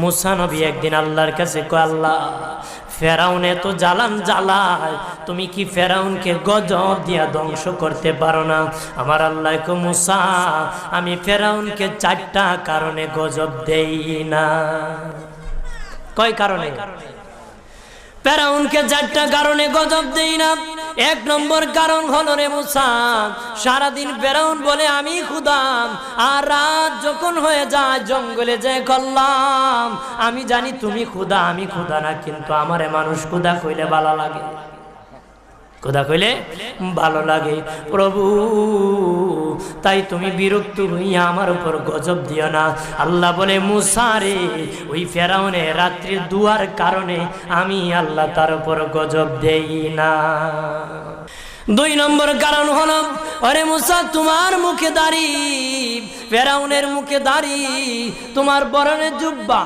মুসা নবী একদিন আল্লাহর কাছে কয়, আল্লাহ ফেরাউন এত জ্বালান জ্বালায়, তুমি কি ফেরাউনকে গজব দিয়া ধ্বংস করতে পারো না? আমার আল্লাহ কয়, মুসা আমি ফেরাউনকে 4টা কারণে গজব দেই না। কয় কারণে? ফেরাউনকে 4টা কারণে গজব দেই না। 1 নম্বর কারণ হলো রে মুসা, সারাদিন ফেরাউন বলে আমি খোদা, আর রাত যখন হয়ে যায় জঙ্গলে যায় করলাম আমি জানি তুমি খোদা, আমি খোদা না, কিন্তু আমারে মানুষ খোদা কইলে ভালো লাগে, খোদা কইলে ভালো লাগে। প্রভু তাই তুমি বিরক্ত হইয়া আমার উপর গজব দিও না। আল্লাহ বলে, মুসা রে ওই ফেরাউনের রাত্রির দুয়ার কারণে আমি আল্লাহ তার উপর গজব দেই না। 2 নম্বর কারণ হলো, আরে মুসা তোমার মুখে দাড়ি, ফেরাউনের মুখে দাড়ি, তোমার পরনে জুব্বা।